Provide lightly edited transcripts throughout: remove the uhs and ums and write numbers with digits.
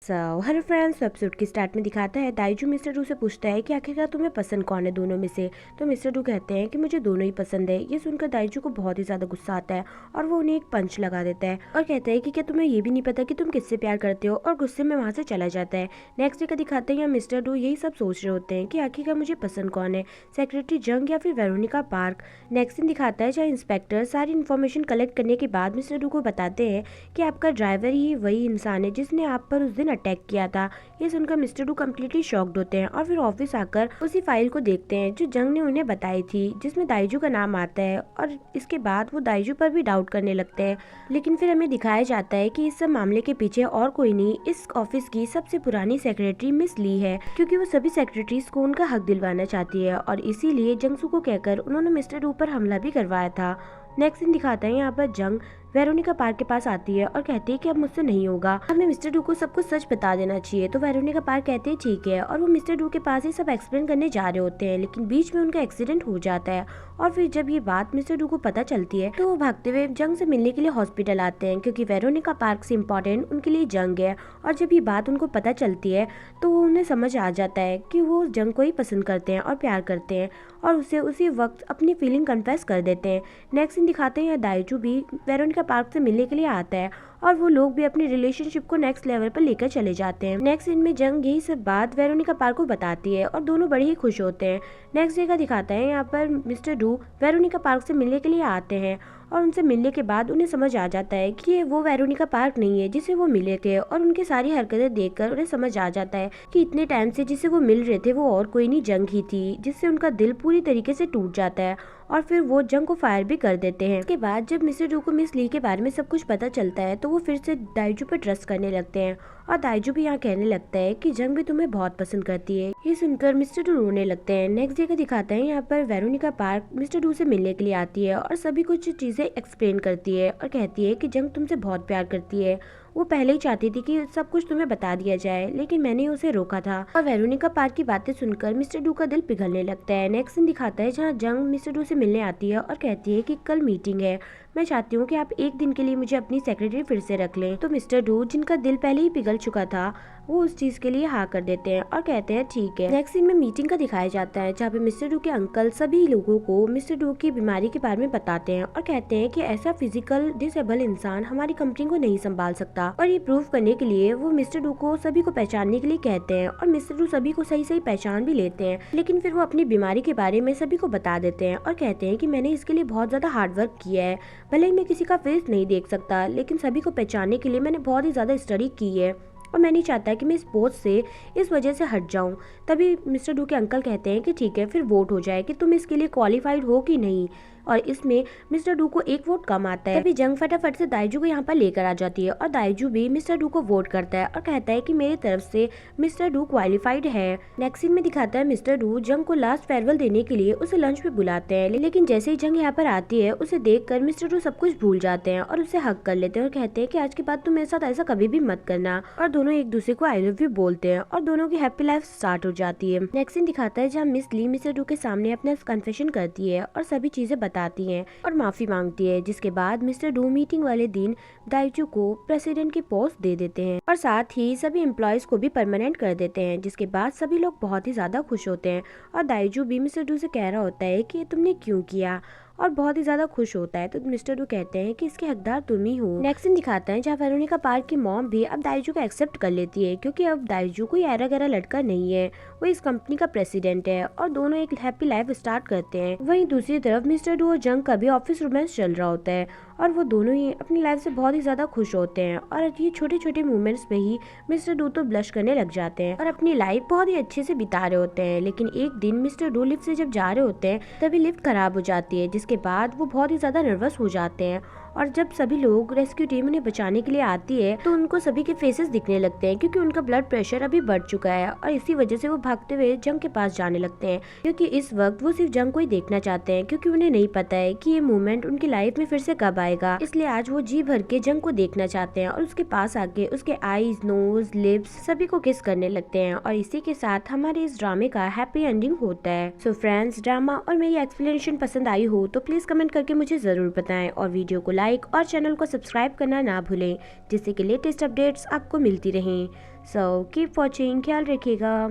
Hello friends, episode के start में दिखाता है दाइजू मिस्टर डू से पूछता है कि आखिरकार तुम्हें पसंद कौन है दोनों में से। तो मिस्टर डू कहते हैं कि मुझे दोनों ही पसंद है। ये सुनकर दाइजू को बहुत ही ज़्यादा गुस्सा आता है और वो उन्हें एक पंच लगा देता है और कहता है कि क्या तुम्हें ये भी नहीं पता कि तुम किससे प्यार करते हो, और गुस्से में वहाँ से चला जाता है। नेक्स्ट डे का दिखाते हैं मिस्टर डू यही सब सोच रहे होते हैं कि आखिरकार मुझे पसंद कौन है, सेक्रेटरी जंग या फिर वेरोनिका पार्क। नेक्स्ट दिन दिखाता है जहाँ इंस्पेक्टर सारी इन्फॉर्मेशन कलेक्ट करने के बाद मिस्टर डू को बताते हैं कि आपका ड्राइवर ही वही इंसान है जिसने आप पर उस दिन अटैक किया था। ये सुनकर मिस्टर डू कम्प्लीटली शॉक्ड होते हैं और फिर ऑफिस आकर उसी फाइल को देखते हैं जो जंग ने उन्हें बताई थी, जिसमें दाइजू का नाम आता है। और इसके बाद वो दाइजू पर भी डाउट करने लगते हैं। लेकिन फिर हमें दिखाया जाता है कि इस सब मामले के पीछे और कोई नहीं, इस ऑफिस की सबसे पुरानी सेक्रेटरी मिस ली है, क्योंकि वो सभी सेक्रेटरीज को उनका हक दिलवाना चाहती है और इसीलिए जंगसू को कहकर उन्होंने मिस्टर डू पर हमला भी करवाया था। नेक्स्ट दिन दिखाता है यहाँ पर जंग वेरोनिका पार्क के पास आती है और कहती है कि अब मुझसे नहीं होगा, हमें मिस्टर डू को सब कुछ सच बता देना चाहिए। तो वेरोनिका पार्क कहते हैं ठीक है, और वो मिस्टर डू के पास ही सब एक्सप्लेन करने जा रहे होते हैं, लेकिन बीच में उनका एक्सीडेंट हो जाता है। और फिर जब ये बात मिस्टर डू को पता चलती है तो वो भागते हुए जंग से मिलने के लिए हॉस्पिटल आते हैं, क्योंकि वेरोनिका पार्क से इम्पोर्टेंट उनके लिए जंग है। और जब ये बात उनको पता चलती है तो उन्हें समझ आ जाता है कि वो जंग को ही पसंद करते हैं और प्यार करते हैं, और उसे उसी वक्त अपनी फीलिंग कन्फेस कर देते हैं। नेक्स्ट दिन दिखाते हैं दाइजू भी वेरोनिका पार्क से मिलने के लिए आता है और वो लोग भी अपनी रिलेशनशिप को नेक्स्ट लेवल पर लेकर चले जाते हैं। नेक्स्ट दिन में जंग यही सब बात वेरोनिका पार्क को बताती है और दोनों बड़े ही खुश होते हैं। नेक्स्ट डे का दिखाता है यहाँ पर मिस्टर डू वेरोनिका पार्क से मिलने के लिए आते हैं और उनसे मिलने के बाद उन्हें समझ आ जाता है कि ये वो वेरोनिका पार्क नहीं है जिसे वो मिले थे, और उनकी सारी हरकतें देखकर उन्हें समझ आ जाता है कि इतने टाइम से जिसे वो मिल रहे थे वो और कोई नहीं जंग ही थी, जिससे उनका दिल पूरी तरीके से टूट जाता है और फिर वो जंग को फायर भी कर देते हैं। इसके बाद जब मिस्टर डू को मिस ली के बारे में सब कुछ पता चलता है तो वो फिर से दाइजू पर ट्रस्ट करने लगते हैं और दाइजू भी यहाँ कहने लगता है कि जंग भी तुम्हें बहुत पसंद करती है। ये सुनकर मिस्टर डू रोने लगते हैं। नेक्स्ट डे का दिखाता है यहाँ पर वेरोनिका पार्क मिस्टर डू से मिलने के लिए आती है और सभी कुछ चीजें एक्सप्लेन करती है और कहती है कि जंग तुमसे बहुत प्यार करती है। वो पहले ही चाहती थी कि सब कुछ तुम्हें बता दिया जाए, लेकिन मैंने उसे रोका था। और वेरोनिका पार्क की बातें सुनकर मिस्टर डू का दिल पिघलने लगता है। नेक्स्ट दिन दिखाता है जहाँ जंग मिस्टर डू से मिलने आती है और कहती है कि कल मीटिंग है, मैं चाहती हूँ कि आप एक दिन के लिए मुझे अपनी सेक्रेटरी फिर से रख लें। तो मिस्टर डू, जिनका दिल पहले ही पिघल चुका था, वो उस चीज के लिए हाँ कर देते हैं और कहते हैं ठीक है। नेक्स्ट सीन में मीटिंग का दिखाया जाता है जहाँ पे मिस्टर डू के अंकल सभी लोगों को मिस्टर डू की बीमारी के बारे में बताते हैं और कहते हैं कि ऐसा फिजिकल डिसेबल इंसान हमारी कंपनी को नहीं संभाल सकता। और ये प्रूव करने के लिए वो मिस्टर डू को सभी को पहचानने के लिए कहते हैं और मिस्टर डू सभी को सही सही पहचान भी लेते हैं, लेकिन फिर वो अपनी बीमारी के बारे में सभी को बता देते हैं और कहते हैं कि मैंने इसके लिए बहुत ज्यादा हार्ड वर्क किया है, भले ही मैं किसी का फेस नहीं देख सकता, लेकिन सभी को पहचानने के लिए मैंने बहुत ही ज्यादा स्टडी की है और मैं नहीं चाहता कि मैं इस पोस्ट से इस वजह से हट जाऊं। तभी मिस्टर डू के अंकल कहते हैं कि ठीक है, फिर वोट हो जाए कि तुम इसके लिए क्वालिफाइड हो कि नहीं, और इसमें मिस्टर डू को एक वोट कम आता है। तभी जंग फटाफट से दाइजू को यहाँ पर लेकर आ जाती है और दाइजू भी मिस्टर डू को वोट करता है और कहता है कि मेरी तरफ से मिस्टर डू क्वालिफाइड है। नेक्स्ट सीन में दिखाता है मिस्टर डू जंग को लास्ट फेयरवेल देने के लिए उसे लंच पे बुलाते हैं, लेकिन जैसे ही जंग यहाँ पर आती है उसे देखकर मिस्टर डू सब कुछ भूल जाते हैं और उसे हक कर लेते हैं और कहते हैं कि आज के बाद तुम मेरे साथ ऐसा कभी भी मत करना। और दोनों एक दूसरे को आई लव यू बोलते हैं और दोनों की हैप्पी लाइफ स्टार्ट हो जाती है। नेक्स्ट सीन दिखाता है जहाँ मिस ली मिस्टर डू के सामने अपना कन्फेशन करती है और सभी चीजें बताती है और माफी मांगती है, जिसके बाद मिस्टर डू मीटिंग वाले दिन दाइजू को प्रेसिडेंट की पोस्ट दे देते हैं और साथ ही सभी एम्प्लॉयज को भी परमानेंट कर देते हैं, जिसके बाद सभी लोग बहुत ही ज्यादा खुश होते हैं। और दाइजू भी मिस्टर डू से कह रहा होता है कि तुमने क्यों किया, और बहुत ही ज्यादा खुश होता है। तो मिस्टर डू कहते हैं कि इसके हकदार तुम ही हो। नेक्स्ट दिन दिखाता है जहाँ वेरोनिका पार्क की मॉम भी अब दाइजू को एक्सेप्ट कर लेती है, क्योंकि अब दाइजू कोई ऐरा गैरा लड़का नहीं है, वो इस कंपनी का प्रेसिडेंट है और दोनों एक हैप्पी लाइफ स्टार्ट करते हैं। वहीं दूसरी तरफ मिस्टर डू और जंग का भी ऑफिस रोमांस चल रहा होता है और वो दोनों ही अपनी लाइफ से बहुत ही ज्यादा खुश होते हैं। और ये छोटे छोटे मोमेंट्स पे ही मिस्टर डू तो ब्लश करने लग जाते हैं और अपनी लाइफ बहुत ही अच्छे से बिता रहे होते हैं। लेकिन एक दिन मिस्टर डू लिफ्ट से जब जा रहे होते हैं तभी लिफ्ट खराब हो जाती है, जिसके बाद वो बहुत ही ज्यादा नर्वस हो जाते हैं। और जब सभी लोग रेस्क्यू टीम उन्हें बचाने के लिए आती है तो उनको सभी के फेसेस दिखने लगते हैं, क्योंकि उनका ब्लड प्रेशर अभी बढ़ चुका है और इसी वजह से वो भागते हुए जंग के पास जाने लगते हैं, क्योंकि इस वक्त वो सिर्फ जंग को ही देखना चाहते हैं, क्योंकि उन्हें नहीं पता है कि ये मोमेंट उनकी लाइफ में फिर से कब आएगा। इसलिए आज वो जी भर के जंग को देखना चाहते हैं और उसके पास आके उसके आईज, नोज, लिप्स सभी को किस करने लगते हैं। और इसी के साथ हमारे इस ड्रामे का हैप्पी एंडिंग होता है। सो फ्रेंड्स, ड्रामा और मेरी एक्सप्लेनेशन पसंद आई हो तो प्लीज कमेंट करके मुझे जरूर बताएं और वीडियो को लाइक और चैनल को सब्सक्राइब करना ना भूलें, जिससे कि लेटेस्ट अपडेट्स आपको मिलती रहें। सो कीप वॉचिंग, ख्याल रखिएगा।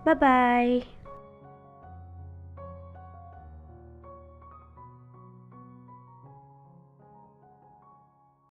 Bye bye.